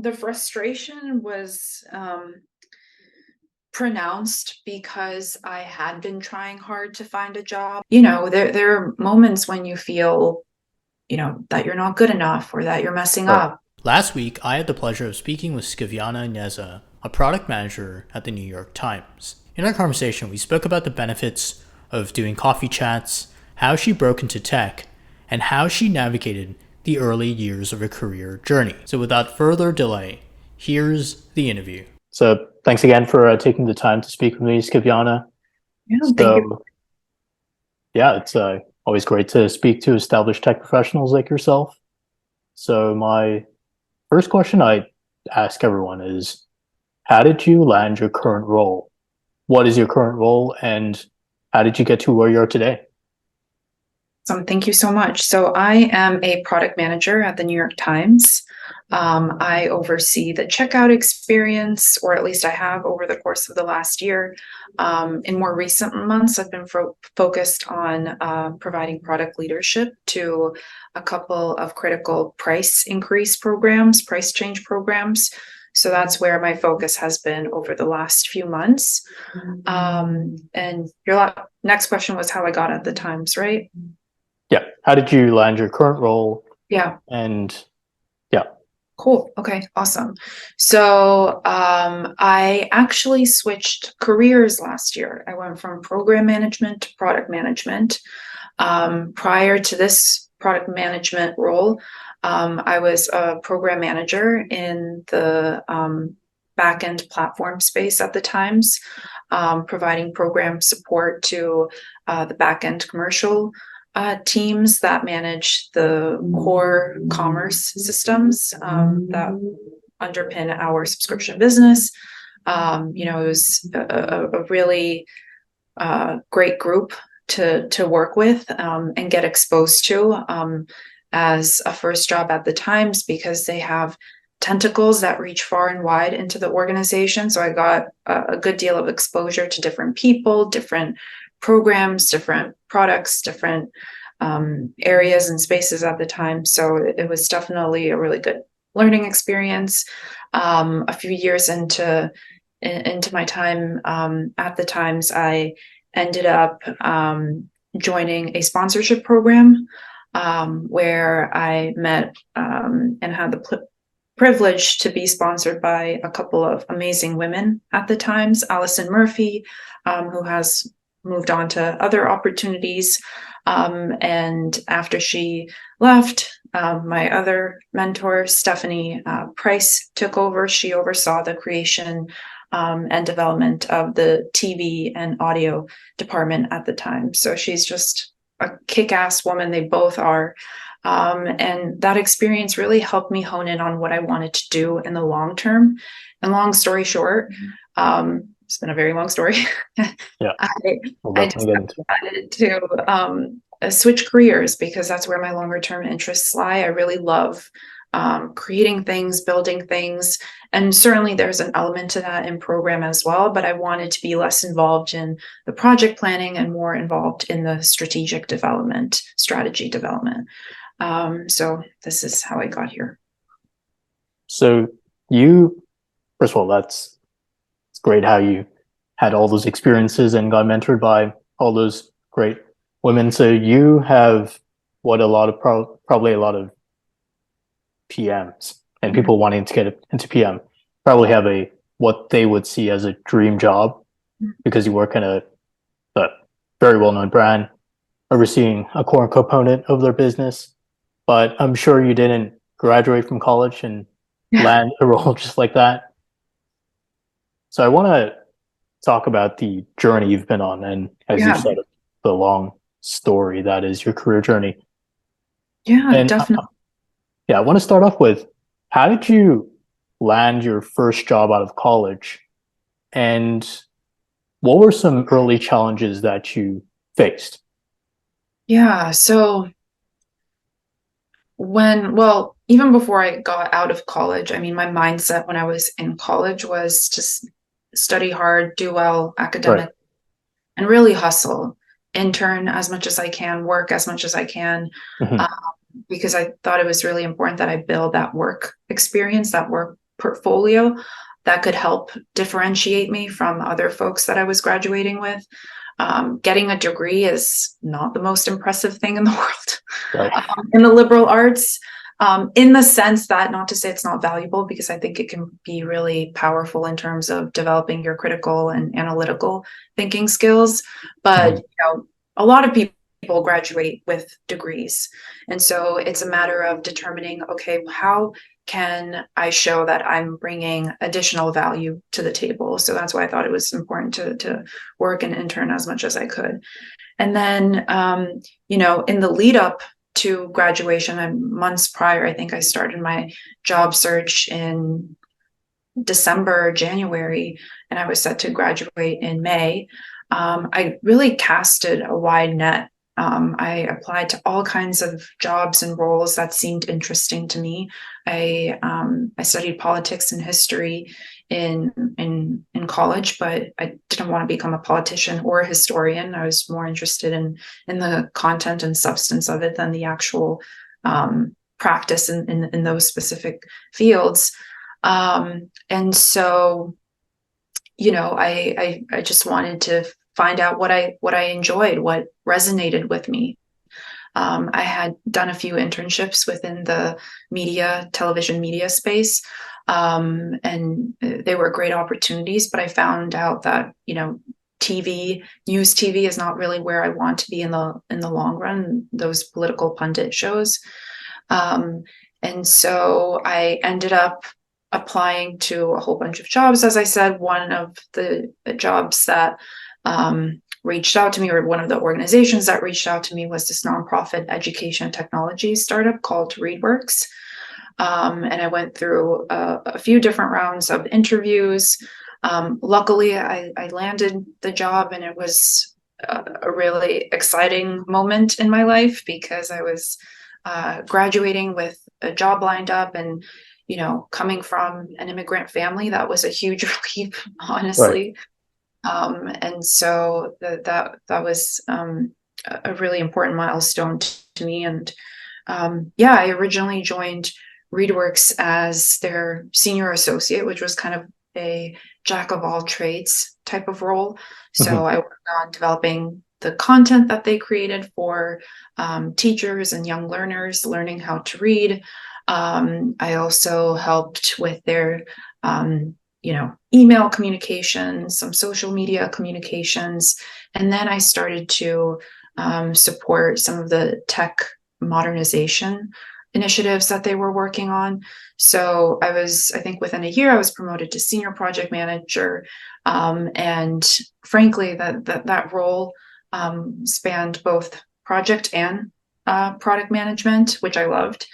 The frustration was pronounced because I had been trying hard to find a job. There are moments when you feel, that you're not good enough or that you're messing Right. up. Last week, I had the pleasure of speaking with Skivjana Neza, a product manager at the New York Times. In our conversation, we spoke about the benefits of doing coffee chats, how she broke into tech, and how she navigated the early years of her career journey. So without further delay, here's the interview. So thanks again for taking the time to speak with me, Skivjana. Yeah, thank you. So yeah, it's always great to speak to established tech professionals like yourself. So my first question I ask everyone is, how did you land your current role? What is your current role, and how did you get to where you are today? Thank you so much. So I am a product manager at the New York Times. I oversee the checkout experience, or at least I have over the course of the last year. In more recent months, I've been focused on providing product leadership to a couple of critical price increase programs, price change programs. So that's where my focus has been over the last few months. And your next question was how I got at the Times, right? Yeah, how did you land your current role? Yeah. And yeah, Cool. Okay. Awesome. So I actually switched careers last year. I went from program management to product management. Prior to this product management role, I was a program manager in the backend platform space at the Times, providing program support to the backend commercial teams that manage the core commerce systems that underpin our subscription business. It was a really great group to work with and get exposed to as a first job at the Times, because they have tentacles that reach far and wide into the organization. So I got a good deal of exposure to different people, different programs, different products, different areas and spaces at the time. So it was definitely a really good learning experience. A few years into my time at the Times, I ended up joining a sponsorship program where I met and had the privilege to be sponsored by a couple of amazing women at the Times. Allison Murphy, who has moved on to other opportunities. And after she left, my other mentor, Stephanie Price, took over. She oversaw the creation and development of the TV and audio department at the time. So she's just a kick-ass woman. They both are. And that experience really helped me hone in on what I wanted to do in the long term. And long story short, it's been a very long story. yeah, I, we'll I definitely get into it. decided to switch careers because that's where my longer term interests lie. I really love creating things, building things. And certainly there's an element to that in program as well, but I wanted to be less involved in the project planning and more involved in the strategic development, strategy development. So this is how I got here. So you, first of all, that's it's great how you had all those experiences and got mentored by all those great women. So you have what a lot of probably a lot of PMs and people wanting to get into PM probably have a what they would see as a dream job because you work in a very well-known brand overseeing a core component of their business. But I'm sure you didn't graduate from college and Yeah. land a role just like that. So I want to talk about the journey you've been on, and as you Yeah. said, the long story that is your career journey. Yeah, And definitely. yeah, I want to start off with how did you land your first job out of college, and what were some early challenges that you faced? Yeah. So even before I got out of college, I mean, my mindset when I was in college was to study hard, do well Right. academic, and really hustle, intern as much as I can, work as much as I can, Hmm. um, because I thought it was really important that I build that work experience, that work portfolio that could help differentiate me from other folks that I was graduating with. Getting a degree is not the most impressive thing in the world Right. in the liberal arts, in the sense that, not to say it's not valuable, because I think it can be really powerful in terms of developing your critical and analytical thinking skills. But a lot of people graduate with degrees. And so it's a matter of determining, okay, how can I show that I'm bringing additional value to the table? So that's why I thought it was important to work and intern as much as I could. And then, in the lead up to graduation, months prior, I think I started my job search in December, January, and I was set to graduate in May. I really casted a wide net. I applied to all kinds of jobs and roles that seemed interesting to me. I studied politics and history in college, but I didn't want to become a politician or a historian. I was more interested in the content and substance of it than the actual practice in those specific fields. And so, I just wanted to find out what I enjoyed, what resonated with me. I had done a few internships within the television media space, and they were great opportunities, but I found out that, news TV is not really where I want to be in the long run, those political pundit shows. And so I ended up applying to a whole bunch of jobs. As I said, one of the jobs that reached out to me, or one of the organizations that reached out to me, was this nonprofit education technology startup called ReadWorks. And I went through a few different rounds of interviews. Luckily, I landed the job, and it was a really exciting moment in my life, because I was graduating with a job lined up, and coming from an immigrant family, that was a huge relief, honestly. Right. And so that was a really important milestone to me. And I originally joined ReadWorks as their senior associate, which was kind of a jack of all trades type of role. So I worked on developing the content that they created for teachers and young learners learning how to read. I also helped with their, email communications, some social media communications. And then I started to support some of the tech modernization initiatives that they were working on. So I think within a year, I was promoted to senior project manager. And frankly, that role spanned both project and product management, which I loved.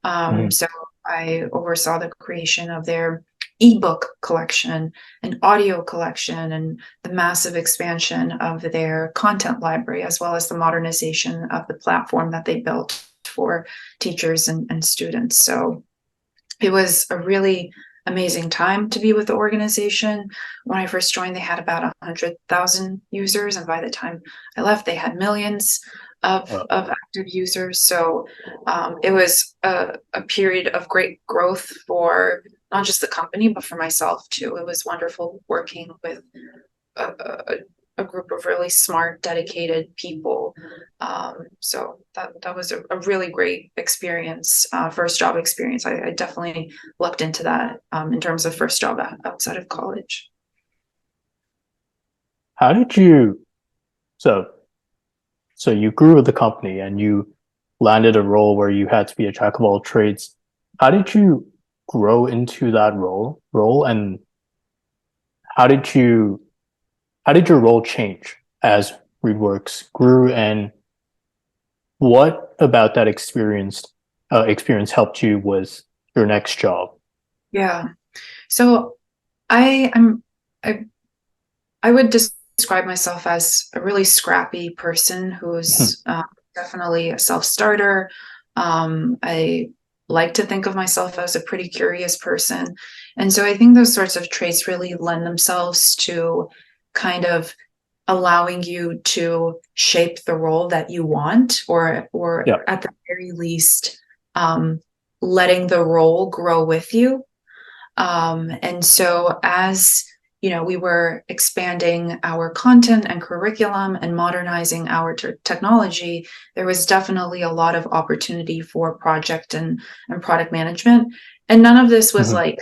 So I oversaw the creation of their ebook collection and audio collection, and the massive expansion of their content library, as well as the modernization of the platform that they built for teachers and students. So it was a really amazing time to be with the organization. When I first joined, they had about 100,000 users, and by the time I left, they had millions of active users. So it was a period of great growth for not just the company, but for myself too. It was wonderful working with a group of really smart, dedicated people. So that was a really great experience, first job experience. I definitely looked into that in terms of first job outside of college. How did you, so you grew with the company and you landed a role where you had to be a jack of all trades. How did you grow into that role, and how did your role change as ReadWorks grew, and what about that experience helped you with your next job? Yeah. So I would describe myself as a really scrappy person who's definitely a self-starter. I like to think of myself as a pretty curious person. And so I think those sorts of traits really lend themselves to kind of allowing you to shape the role that you want, or at the very least, letting the role grow with you. And so as we were expanding our content and curriculum and modernizing our technology, there was definitely a lot of opportunity for project and product management. And none of this was Hmm. like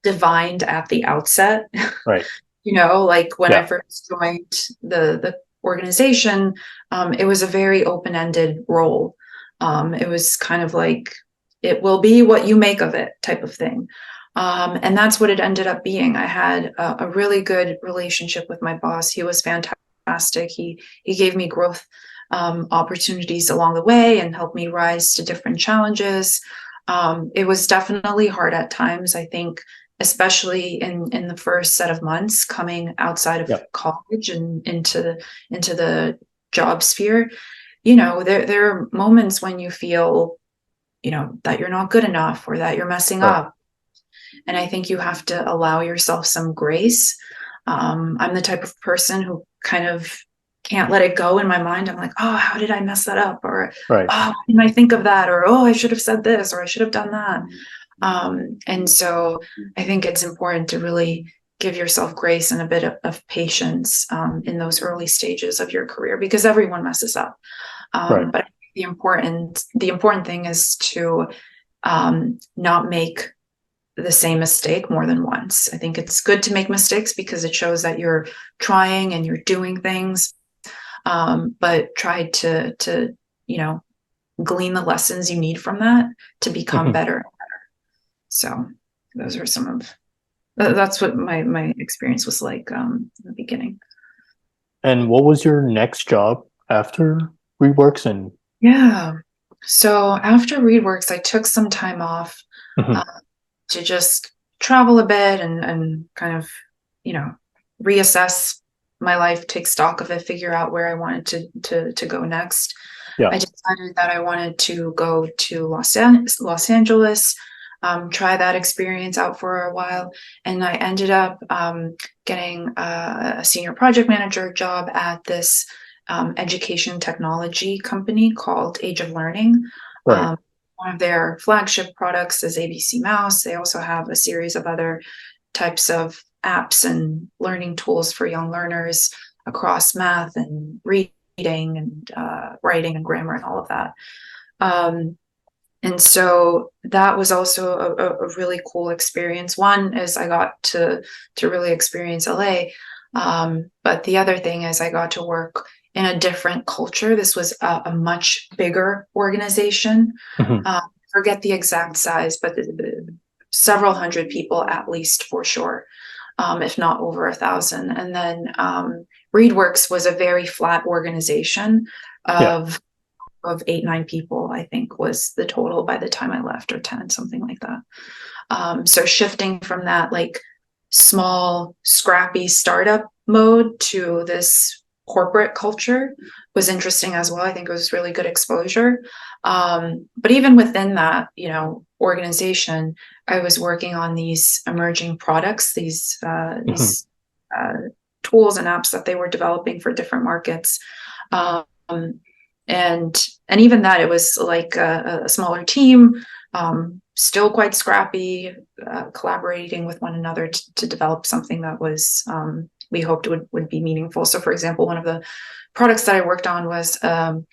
divined at the outset. Right. Like when I Yeah. first joined the organization, it was a very open-ended role. It was kind of like it will be what you make of it type of thing. And that's what it ended up being. I had a really good relationship with my boss. He was fantastic. He gave me growth opportunities along the way and helped me rise to different challenges. It was definitely hard at times, I think, especially in the first set of months coming outside of Yeah. college and into the job sphere. There are moments when you feel, that you're not good enough or that you're messing Right. up. And I think you have to allow yourself some grace. I'm the type of person who kind of can't let it go in my mind. I'm like, oh, how did I mess that up? Or, Right. oh, why didn't I think of that? Or, oh, I should have said this, or I should have done that. And so I think it's important to really give yourself grace and a bit of patience in those early stages of your career, because everyone messes up. Right. But the important thing is to not make the same mistake more than once. I think it's good to make mistakes because it shows that you're trying and you're doing things, but try to glean the lessons you need from that to become Hmm. better. So those are some of that's what my experience was like in the beginning. And what was your next job after ReWorks? And Yeah. So after ReadWorks, I took some time off mhm, uh, to just travel a bit and kind of, you know, reassess my life, take stock of it, figure out where I wanted to go next. yeah. I decided that I wanted to go to Los Angeles, try that experience out for a while, and I ended up getting a senior project manager job at this education technology company called Age of Learning. Right. One of their flagship products is ABC Mouse. They also have a series of other types of apps and learning tools for young learners across math and reading and writing and grammar and all of that. Um, and so that was also a really cool experience. One is I got to really experience LA, but the other thing is I got to work in a different culture. This was a much bigger organization. Mhm. Forget the exact size, but several hundred people at least for sure, if not over 1,000. And then ReadWorks was a very flat organization Yeah. of 8, 9 people, I think was the total by the time I left, or 10, something like that. So shifting from that like small, scrappy startup mode to this corporate culture was interesting as well. I think it was really good exposure. But even within that, organization, I was working on these emerging products, these Mhm. tools and apps that they were developing for different markets. Um, and even that, it was like a smaller team, still quite scrappy, collaborating with one another to develop something that was we hoped would be meaningful. So, for example, one of the products that I worked on was an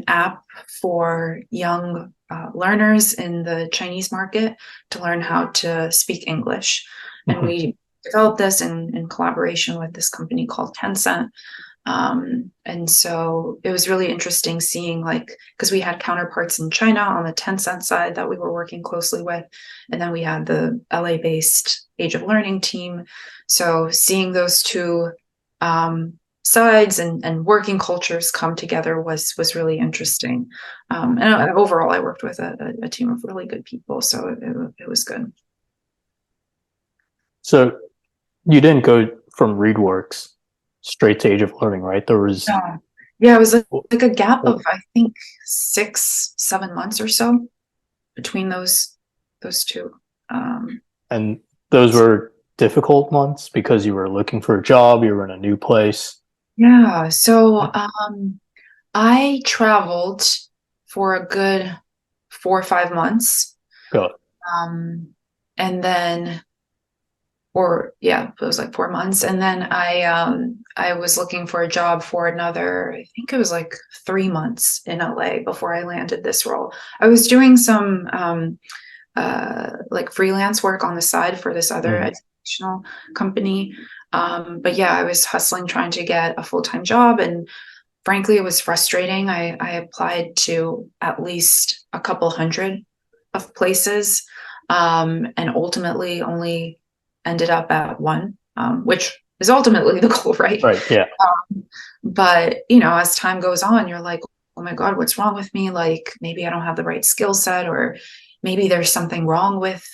app for young learners in the Chinese market to learn how to speak English. And Mhm. we developed this in collaboration with this company called Tencent. And so it was really interesting seeing, like, because we had counterparts in China on the Tencent side that we were working closely with, and then we had the LA based Age of Learning team. So seeing those two sides and working cultures come together was really interesting. And overall, I worked with a team of really good people, so it was good. So you didn't go from ReadWorks straight to Age of Learning, right? There was, Yeah, yeah, it was well, like a gap of well, I think 6, 7 months or so between those two. Um, and those were difficult months because you were looking for a job, you were in a new place. yeah, so I traveled for a good 4 or 5 months. Go. Um, and then, or yeah, it was like 4 months. And then I was looking for a job for another, I think it was like 3 months in LA before I landed this role. I was doing some like freelance work on the side for this other Mhm. educational company. But yeah, I was hustling trying to get a full-time job, and frankly, it was frustrating. I applied to at least a couple hundred of places, and ultimately only ended up at one, which is ultimately the goal, right? Right. Yeah. But you know, as time goes on, you're like, oh my God, what's wrong with me? Like maybe I don't have the right skill set, or maybe there's something wrong with,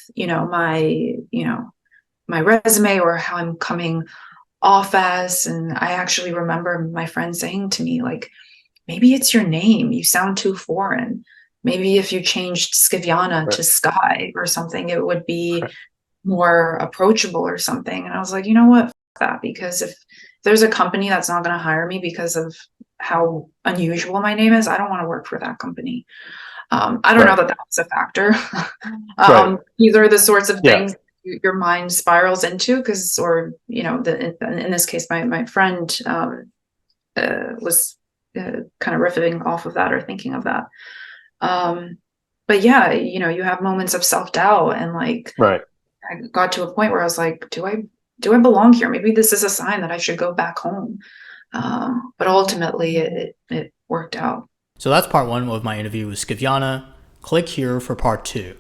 my resume or how I'm coming off as. And I actually remember my friend saying to me, like, maybe it's your name. You sound too foreign. Maybe if you changed Skivjana Right. to Sky or something, it would be Right. more approachable or something. And I was like, you know what? F that. Because if there's a company that's not going to hire me because of how unusual my name is, I don't want to work for that company. I don't know Right. that that was a factor. Right. These are the sorts of Yeah. things your mind spirals into because, or, in this case, my friend was kind of riffing off of that or thinking of that. Um, but yeah, you have moments of self-doubt, and like Right. I got to a point where I was like, do I belong here? Maybe this is a sign that I should go back home. But ultimately it worked out. So that's part one of my interview with Skivjana. Click here for part two.